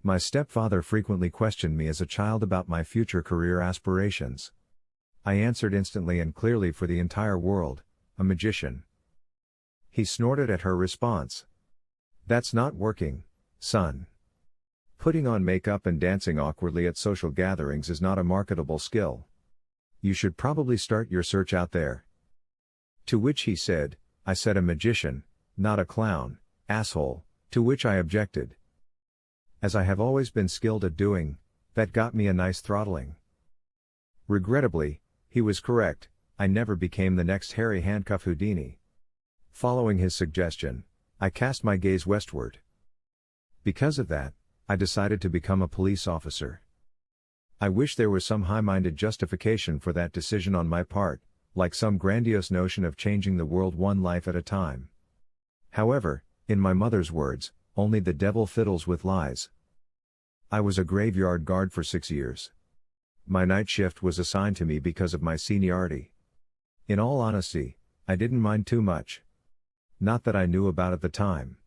My stepfather frequently questioned me as a child about my future career aspirations. I answered instantly and clearly for the entire world, a magician. He snorted at her response. That's not working, son. Putting on makeup and dancing awkwardly at social gatherings is not a marketable skill. You should probably start your search out there. To which he said, I said a magician, not a clown, asshole, to which I objected. As I have always been skilled at doing, that got me a nice throttling. Regrettably, he was correct, I never became the next hairy handcuff Houdini. Following his suggestion, I cast my gaze westward. Because of that, I decided to become a police officer. I wish there was some high-minded justification for that decision on my part, like some grandiose notion of changing the world one life at a time. However, in my mother's words, only the devil fiddles with lies. I was a graveyard guard for 6 years. My night shift was assigned to me because of my seniority. In all honesty, I didn't mind too much. Not that I knew about at the time.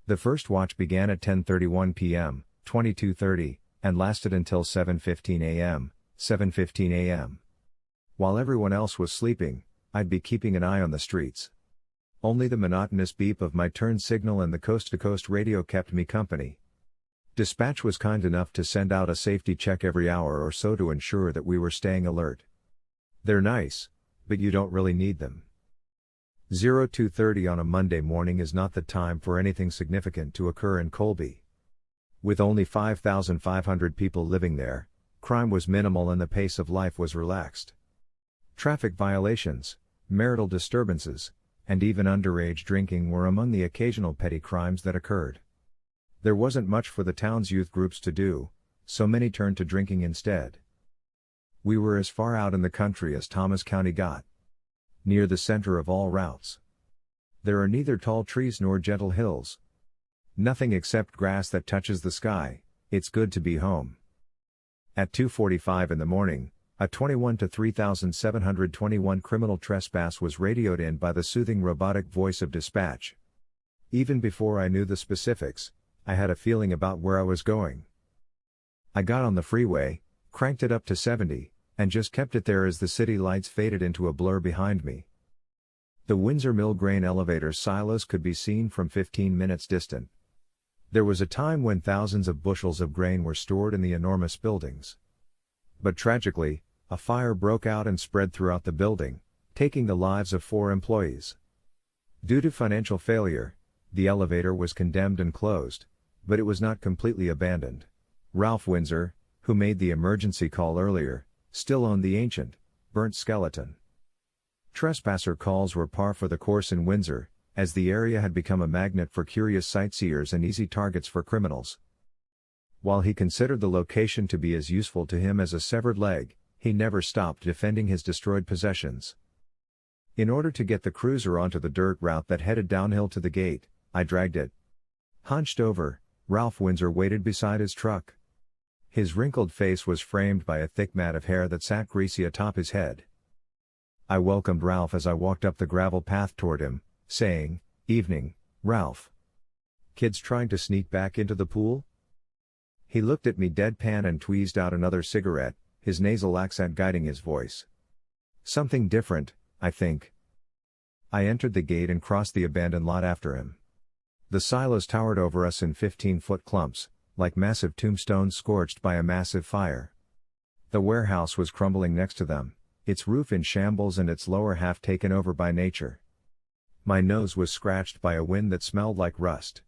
The first watch began at 10:31 p.m., 22:30, and lasted until 7:15 a.m., 7:15 a.m. While everyone else was sleeping, I'd be keeping an eye on the streets. Only the monotonous beep of my turn signal and the coast-to-coast radio kept me company. Dispatch was kind enough to send out a safety check every hour or so to ensure that we were staying alert. They're nice, but you don't really need them. 02:30 on a Monday morning is not the time for anything significant to occur in Colby. With only 5,500 people living there, crime was minimal and the pace of life was relaxed. Traffic violations, marital disturbances, and even underage drinking were among the occasional petty crimes that occurred. There wasn't much for the town's youth groups to do, so many turned to drinking instead. We were as far out in the country as Thomas County got. Near the center of all routes. There are neither tall trees nor gentle hills. Nothing except grass that touches the sky. It's good to be home. At 2:45 in the morning, a 21 to 3721 criminal trespass was radioed in by the soothing robotic voice of dispatch. Even before I knew the specifics, I had a feeling about where I was going. I got on the freeway, cranked it up to 70, and just kept it there as the city lights faded into a blur behind me. The Windsor Mill grain elevator silos could be seen from 15 minutes distant. There was a time when thousands of bushels of grain were stored in the enormous buildings. But tragically, a fire broke out and spread throughout the building, taking the lives of 4 employees. Due to financial failure, the elevator was condemned and closed, but it was not completely abandoned. Ralph Windsor, who made the emergency call earlier, still owned the ancient, burnt skeleton. Trespasser calls were par for the course in Windsor, as the area had become a magnet for curious sightseers and easy targets for criminals. While he considered the location to be as useful to him as a severed leg, he never stopped defending his destroyed possessions. In order to get the cruiser onto the dirt route that headed downhill to the gate, I dragged it. Hunched over, Ralph Windsor waited beside his truck. His wrinkled face was framed by a thick mat of hair that sat greasy atop his head. I welcomed Ralph as I walked up the gravel path toward him, saying, "Evening, Ralph. Kids trying to sneak back into the pool?" He looked at me deadpan and tweezed out another cigarette, his nasal accent guiding his voice. "Something different, I think." I entered the gate and crossed the abandoned lot after him. The silos towered over us in 15-foot clumps, like massive tombstones scorched by a massive fire. The warehouse was crumbling next to them, its roof in shambles and its lower half taken over by nature. My nose was scratched by a wind that smelled like rust.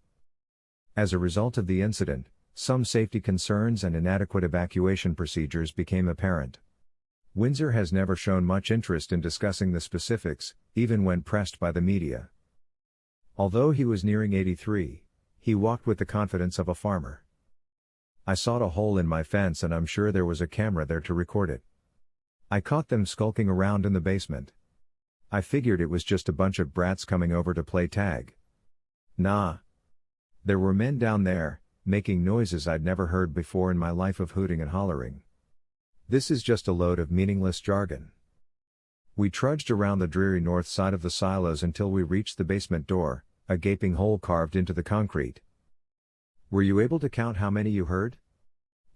As a result of the incident, some safety concerns and inadequate evacuation procedures became apparent. Windsor has never shown much interest in discussing the specifics, even when pressed by the media. Although he was nearing 83, he walked with the confidence of a farmer. I sawed a hole in my fence and I'm sure there was a camera there to record it. I caught them skulking around in the basement. I figured it was just a bunch of brats coming over to play tag. Nah. There were men down there, making noises I'd never heard before in my life of hooting and hollering. This is just a load of meaningless jargon. We trudged around the dreary north side of the silos until we reached the basement door, a gaping hole carved into the concrete. Were you able to count how many you heard?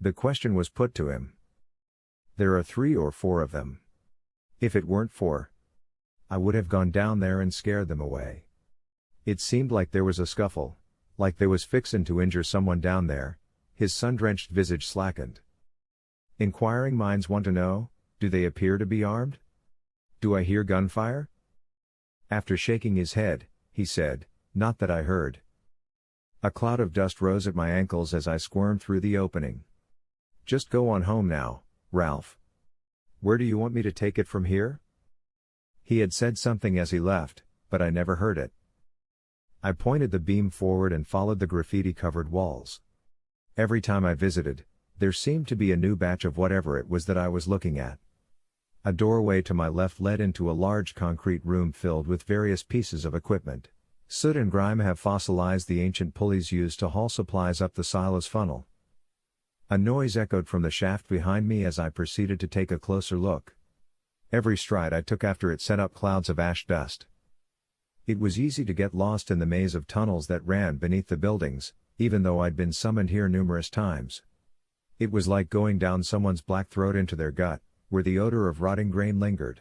The question was put to him. There are 3 or 4 of them. If it weren't for, I would have gone down there and scared them away. It seemed like there was a scuffle, like they was fixin' to injure someone down there. His sun-drenched visage slackened. Inquiring minds want to know, do they appear to be armed? Do I hear gunfire? After shaking his head, he said, not that I heard. A cloud of dust rose at my ankles as I squirmed through the opening. Just go on home now, Ralph. Where do you want me to take it from here? He had said something as he left, but I never heard it. I pointed the beam forward and followed the graffiti-covered walls. Every time I visited, there seemed to be a new batch of whatever it was that I was looking at. A doorway to my left led into a large concrete room filled with various pieces of equipment. Soot and grime have fossilized the ancient pulleys used to haul supplies up the silos funnel. A noise echoed from the shaft behind me as I proceeded to take a closer look. Every stride I took after it sent up clouds of ash dust. It was easy to get lost in the maze of tunnels that ran beneath the buildings, even though I'd been summoned here numerous times. It was like going down someone's black throat into their gut, where the odor of rotting grain lingered.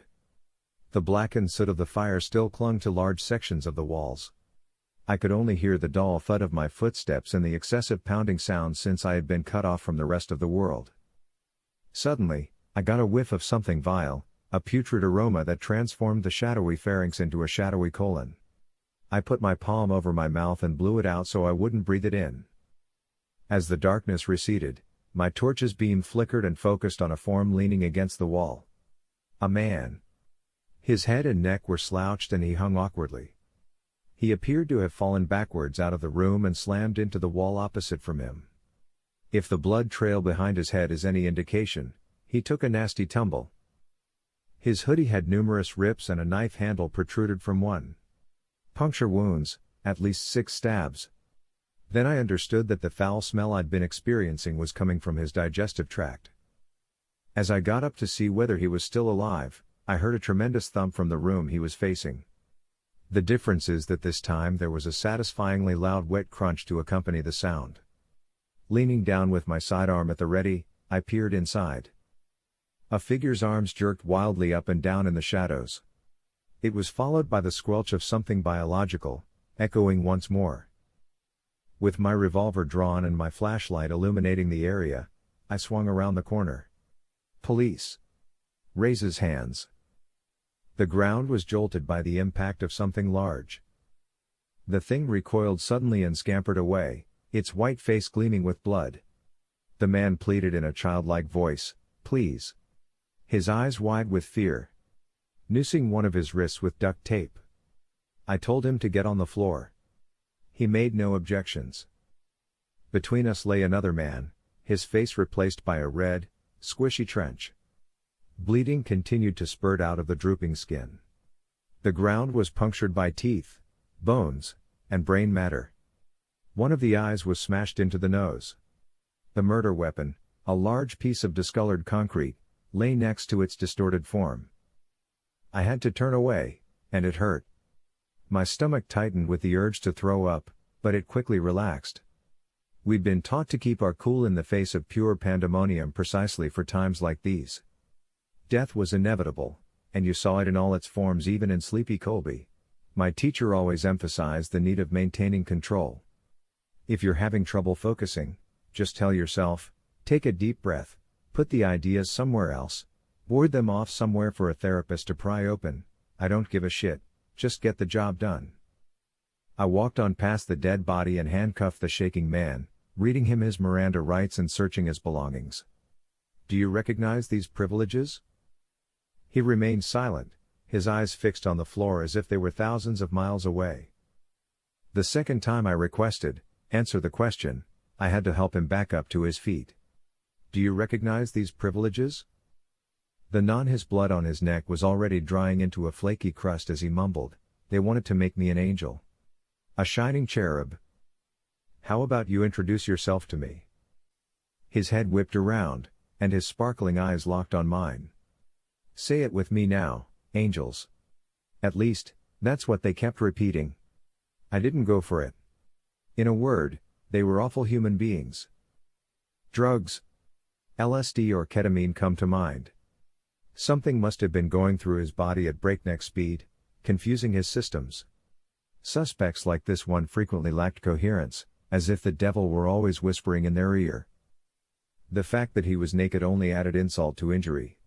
The blackened soot of the fire still clung to large sections of the walls. I could only hear the dull thud of my footsteps and the excessive pounding sound since I had been cut off from the rest of the world. Suddenly, I got a whiff of something vile, a putrid aroma that transformed the shadowy pharynx into a shadowy colon. I put my palm over my mouth and blew it out so I wouldn't breathe it in. As the darkness receded, my torch's beam flickered and focused on a form leaning against the wall. A man. His head and neck were slouched and he hung awkwardly. He appeared to have fallen backwards out of the room and slammed into the wall opposite from him. If the blood trail behind his head is any indication, he took a nasty tumble. His hoodie had numerous rips and a knife handle protruded from one. Puncture wounds, at least 6 stabs. Then I understood that the foul smell I'd been experiencing was coming from his digestive tract. As I got up to see whether he was still alive, I heard a tremendous thump from the room he was facing. The difference is that this time there was a satisfyingly loud wet crunch to accompany the sound. Leaning down with my sidearm at the ready, I peered inside. A figure's arms jerked wildly up and down in the shadows. It was followed by the squelch of something biological, echoing once more. With my revolver drawn and my flashlight illuminating the area, I swung around the corner. Police. Raises hands. The ground was jolted by the impact of something large. The thing recoiled suddenly and scampered away, its white face gleaming with blood. The man pleaded in a childlike voice, "Please." His eyes wide with fear. Noosing one of his wrists with duct tape. I told him to get on the floor. He made no objections. Between us lay another man, his face replaced by a red, squishy trench. Bleeding continued to spurt out of the drooping skin. The ground was punctured by teeth, bones, and brain matter. One of the eyes was smashed into the nose. The murder weapon, a large piece of discolored concrete, lay next to its distorted form. I had to turn away, and it hurt. My stomach tightened with the urge to throw up, but it quickly relaxed. We'd been taught to keep our cool in the face of pure pandemonium precisely for times like these. Death was inevitable, and you saw it in all its forms even in Sleepy Colby. My teacher always emphasized the need of maintaining control. If you're having trouble focusing, just tell yourself, take a deep breath, put the ideas somewhere else, board them off somewhere for a therapist to pry open, I don't give a shit, just get the job done. I walked on past the dead body and handcuffed the shaking man, reading him his Miranda rights and searching his belongings. Do you recognize these privileges? He remained silent, his eyes fixed on the floor as if they were thousands of miles away. The second time I requested, answer the question, I had to help him back up to his feet. Do you recognize these privileges? His blood on his neck was already drying into a flaky crust as he mumbled, they wanted to make me an angel. A shining cherub. How about you introduce yourself to me? His head whipped around, and his sparkling eyes locked on mine. Say it with me now, angels. At least, that's what they kept repeating. I didn't go for it. In a word, They were awful human beings. Drugs. LSD or ketamine come to mind. Something must have been going through his body at breakneck speed, confusing his systems. Suspects like this one frequently lacked coherence, as if the devil were always whispering in their ear. The fact that he was naked only added insult to injury.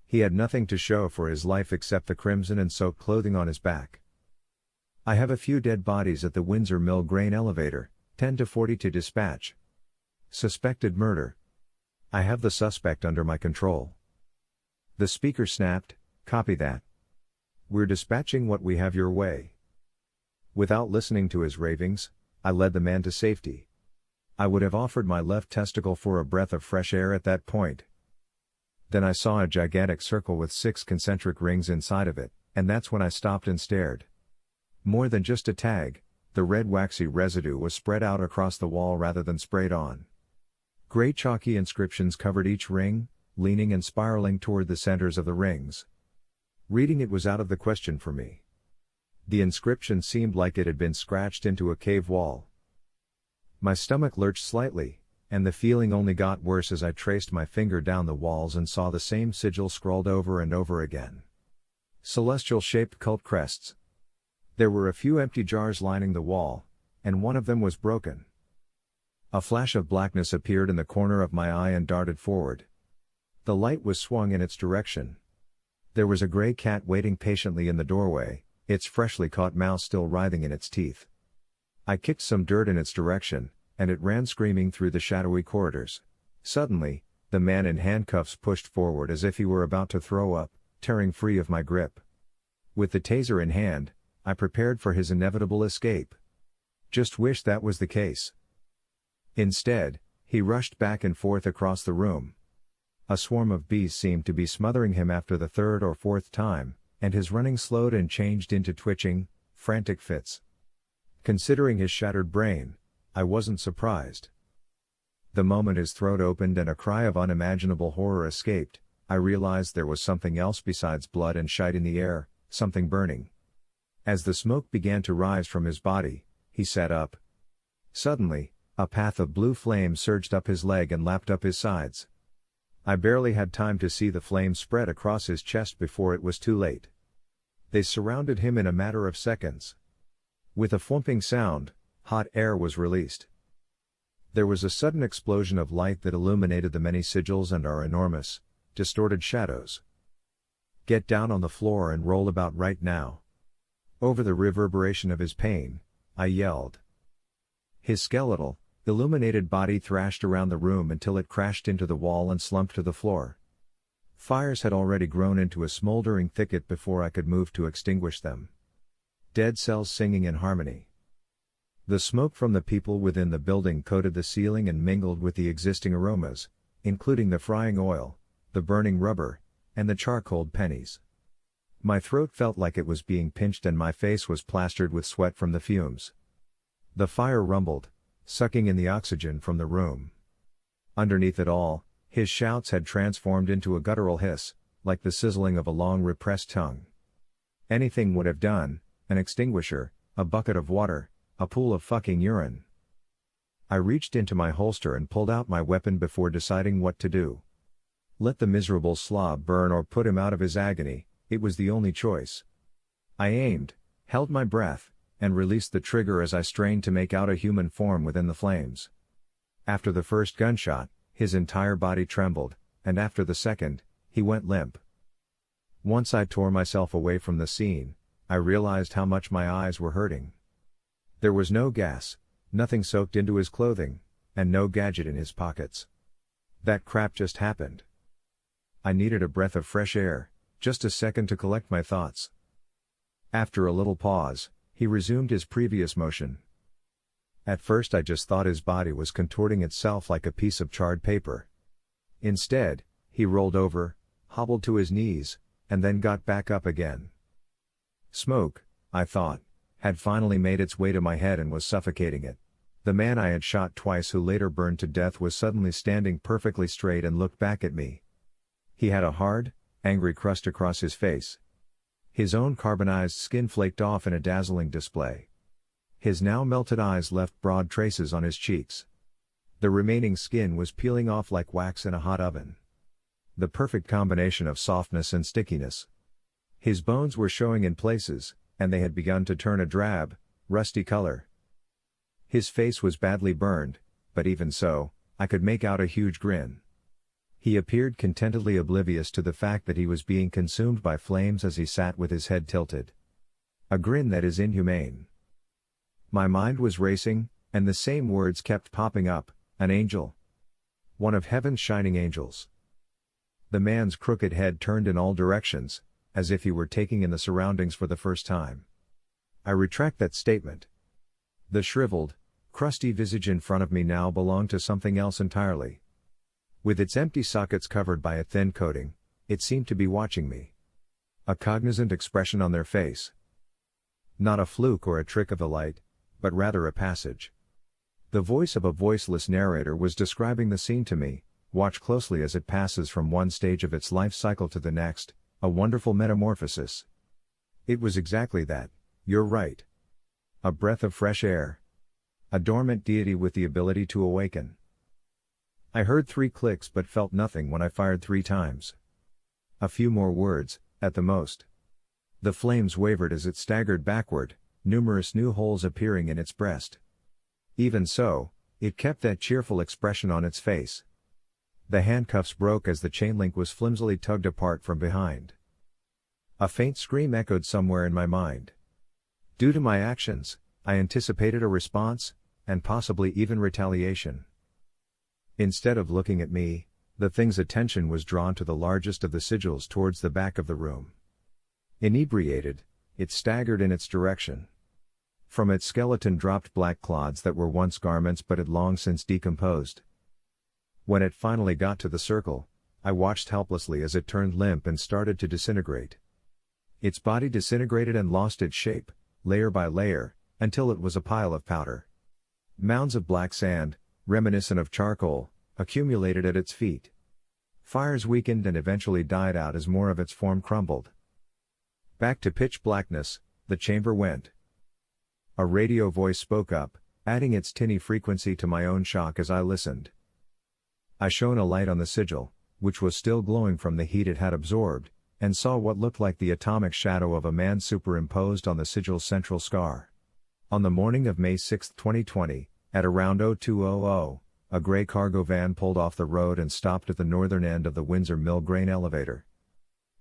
He had nothing to show for his life except the crimson and soaked clothing on his back. I have a few dead bodies at the Windsor Mill grain elevator, 10 to 40 to dispatch. Suspected murder. I have the suspect under my control. The speaker snapped, "Copy that. We're dispatching what we have your way." Without listening to his ravings, I led the man to safety. I would have offered my left testicle for a breath of fresh air at that point. Then I saw a gigantic circle with 6 concentric rings inside of it, and that's when I stopped and stared. More than just a tag, the red waxy residue was spread out across the wall rather than sprayed on. Gray chalky inscriptions covered each ring, leaning and spiraling toward the centers of the rings. Reading it was out of the question for me. The inscription seemed like it had been scratched into a cave wall. My stomach lurched slightly, and the feeling only got worse as I traced my finger down the walls and saw the same sigil scrawled over and over again. Celestial-shaped cult crests. There were a few empty jars lining the wall, and one of them was broken. A flash of blackness appeared in the corner of my eye and darted forward. The light was swung in its direction. There was a gray cat waiting patiently in the doorway, its freshly caught mouse still writhing in its teeth. I kicked some dirt in its direction, and it ran screaming through the shadowy corridors. Suddenly, the man in handcuffs pushed forward as if he were about to throw up, tearing free of my grip. With the taser in hand, I prepared for his inevitable escape. Just wish that was the case. Instead, he rushed back and forth across the room. A swarm of bees seemed to be smothering him after the third or fourth time, and his running slowed and changed into twitching, frantic fits. Considering his shattered brain, I wasn't surprised. The moment his throat opened and a cry of unimaginable horror escaped, I realized there was something else besides blood and shite in the air, something burning. As the smoke began to rise from his body, he sat up. Suddenly, a path of blue flame surged up his leg and lapped up his sides. I barely had time to see the flame spread across his chest before it was too late. They surrounded him in a matter of seconds. With a thumping sound, hot air was released. There was a sudden explosion of light that illuminated the many sigils and our enormous, distorted shadows. "Get down on the floor and roll about right now." Over the reverberation of his pain, I yelled. His skeletal, illuminated body thrashed around the room until it crashed into the wall and slumped to the floor. Fires had already grown into a smoldering thicket before I could move to extinguish them. Dead cells singing in harmony. The smoke from the people within the building coated the ceiling and mingled with the existing aromas, including the frying oil, the burning rubber, and the charcoaled pennies. My throat felt like it was being pinched and my face was plastered with sweat from the fumes. The fire rumbled, sucking in the oxygen from the room. Underneath it all, his shouts had transformed into a guttural hiss, like the sizzling of a long repressed tongue. Anything would have done, an extinguisher, a bucket of water, a pool of fucking urine. I reached into my holster and pulled out my weapon before deciding what to do. Let the miserable slob burn or put him out of his agony, it was the only choice. I aimed, held my breath, and released the trigger as I strained to make out a human form within the flames. After the first gunshot, his entire body trembled, and after the second, he went limp. Once I tore myself away from the scene, I realized how much my eyes were hurting. There was no gas, nothing soaked into his clothing, and no gadget in his pockets. That crap just happened. I needed a breath of fresh air, just a second to collect my thoughts. After a little pause, he resumed his previous motion. At first I just thought his body was contorting itself like a piece of charred paper. Instead, he rolled over, hobbled to his knees, and then got back up again. Smoke, I thought, had finally made its way to my head and was suffocating it. The man I had shot twice who later burned to death was suddenly standing perfectly straight and looked back at me. He had a hard, angry crust across his face. His own carbonized skin flaked off in a dazzling display. His now melted eyes left broad traces on his cheeks. The remaining skin was peeling off like wax in a hot oven. The perfect combination of softness and stickiness. His bones were showing in places, and they had begun to turn a drab, rusty color. His face was badly burned, but even so, I could make out a huge grin. He appeared contentedly oblivious to the fact that he was being consumed by flames as he sat with his head tilted. A grin that is inhumane. My mind was racing, and the same words kept popping up, an angel. One of heaven's shining angels. The man's crooked head turned in all directions, as if he were taking in the surroundings for the first time. I retract that statement. The shriveled, crusty visage in front of me now belonged to something else entirely. With its empty sockets covered by a thin coating, it seemed to be watching me. A cognizant expression on their face. Not a fluke or a trick of the light, but rather a passage. The voice of a voiceless narrator was describing the scene to me. Watch closely as it passes from one stage of its life cycle to the next, a wonderful metamorphosis. It was exactly that, you're right. A breath of fresh air. A dormant deity with the ability to awaken. I heard 3 clicks but felt nothing when I fired 3 times. A few more words, at the most. The flames wavered as it staggered backward, numerous new holes appearing in its breast. Even so, it kept that cheerful expression on its face. The handcuffs broke as the chain link was flimsily tugged apart from behind. A faint scream echoed somewhere in my mind. Due to my actions, I anticipated a response, and possibly even retaliation. Instead of looking at me, the thing's attention was drawn to the largest of the sigils towards the back of the room. Inebriated, it staggered in its direction. From its skeleton dropped black clods that were once garments but had long since decomposed. When it finally got to the circle, I watched helplessly as it turned limp and started to disintegrate. Its body disintegrated and lost its shape, layer by layer, until it was a pile of powder. Mounds of black sand, reminiscent of charcoal, accumulated at its feet. Fires weakened and eventually died out as more of its form crumbled. Back to pitch blackness, the chamber went. A radio voice spoke up, adding its tinny frequency to my own shock as I listened. I shone a light on the sigil, which was still glowing from the heat it had absorbed, and saw what looked like the atomic shadow of a man superimposed on the sigil's central scar. On the morning of May 6, 2020, at around 0200, a gray cargo van pulled off the road and stopped at the northern end of the Windsor Mill grain elevator.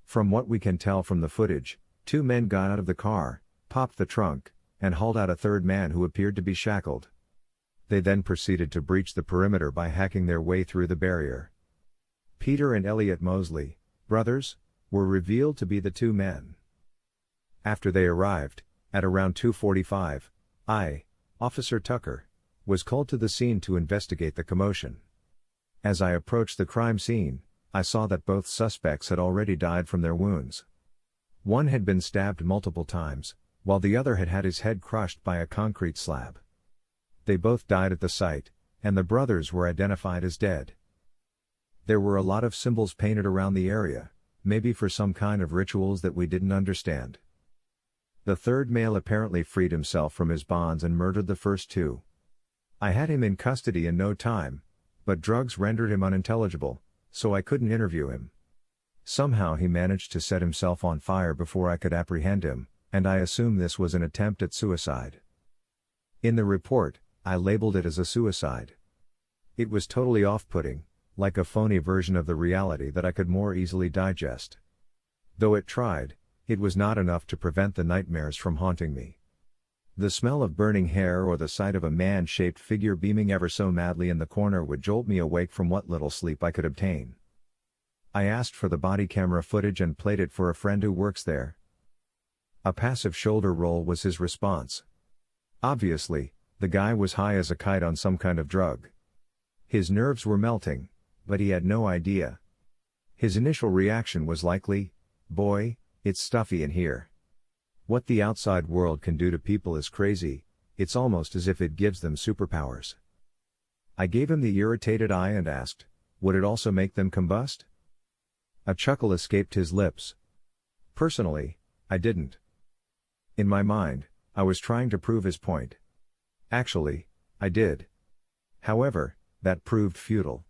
From what we can tell from the footage, 2 men got out of the car, popped the trunk, and hauled out a third man who appeared to be shackled. They then proceeded to breach the perimeter by hacking their way through the barrier. Peter and Elliot Mosley, brothers, were revealed to be the 2 men. After they arrived, at around 2:45, Officer Tucker, was called to the scene to investigate the commotion. As I approached the crime scene, I saw that both suspects had already died from their wounds. One had been stabbed multiple times, while the other had had his head crushed by a concrete slab. They both died at the site, and the brothers were identified as dead. There were a lot of symbols painted around the area, maybe for some kind of rituals that we didn't understand. The third male apparently freed himself from his bonds and murdered the first 2. I had him in custody in no time, but drugs rendered him unintelligible, so I couldn't interview him. Somehow he managed to set himself on fire before I could apprehend him, and I assume this was an attempt at suicide. In the report, I labeled it as a suicide. It was totally off-putting, like a phony version of the reality that I could more easily digest. Though it tried, it was not enough to prevent the nightmares from haunting me. The smell of burning hair or the sight of a man-shaped figure beaming ever so madly in the corner would jolt me awake from what little sleep I could obtain. I asked for the body camera footage and played it for a friend who works there. A passive shoulder roll was his response. Obviously, the guy was high as a kite on some kind of drug. His nerves were melting, but he had no idea. His initial reaction was likely, "Boy, it's stuffy in here. What the outside world can do to people is crazy, it's almost as if it gives them superpowers." I gave him the irritated eye and asked, "Would it also make them combust?" A chuckle escaped his lips. Personally, I didn't. In my mind, I was trying to prove his point. Actually, I did. However, that proved futile.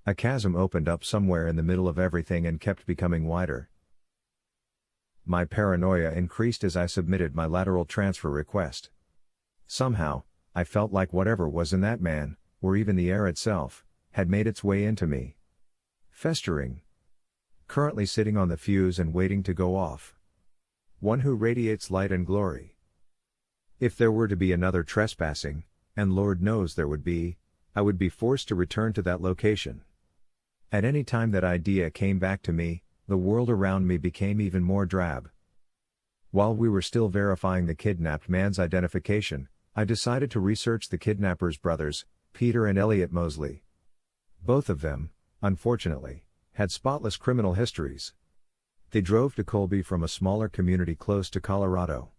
A chasm opened up somewhere in the middle of everything and kept becoming wider. My paranoia increased as I submitted my lateral transfer request. Somehow, I felt like whatever was in that man, or even the air itself, had made its way into me. Festering. Currently sitting on the fuse and waiting to go off. One who radiates light and glory. If there were to be another trespassing, and Lord knows there would be, I would be forced to return to that location. At any time that idea came back to me, the world around me became even more drab. While we were still verifying the kidnapped man's identification, I decided to research the kidnappers' brothers, Peter and Elliot Mosley. Both of them, unfortunately, had spotless criminal histories. They drove to Colby from a smaller community close to Colorado.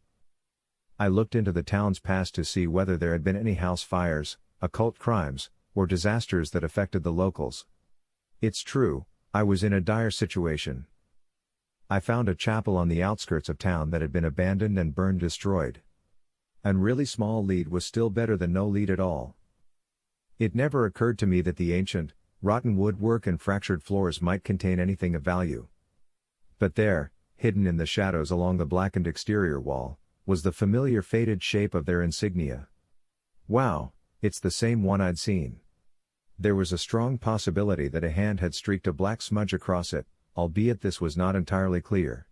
I looked into the town's past to see whether there had been any house fires, occult crimes, or disasters that affected the locals. It's true, I was in a dire situation. I found a chapel on the outskirts of town that had been abandoned and burned destroyed. A really small lead was still better than no lead at all. It never occurred to me that the ancient, rotten woodwork and fractured floors might contain anything of value. But there, hidden in the shadows along the blackened exterior wall, was the familiar faded shape of their insignia. Wow, it's the same one I'd seen. There was a strong possibility that a hand had streaked a black smudge across it, albeit this was not entirely clear.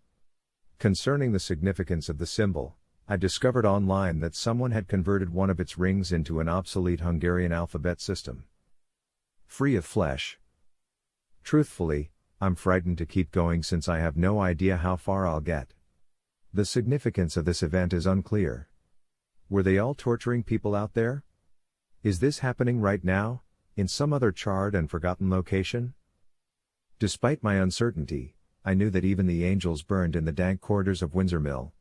Concerning the significance of the symbol, I discovered online that someone had converted one of its rings into an obsolete Hungarian alphabet system. Free of flesh. Truthfully, I'm frightened to keep going since I have no idea how far I'll get. The significance of this event is unclear. Were they all torturing people out there? Is this happening right now, in some other charred and forgotten location? Despite my uncertainty, I knew that even the angels burned in the dank corridors of Windsor Mill,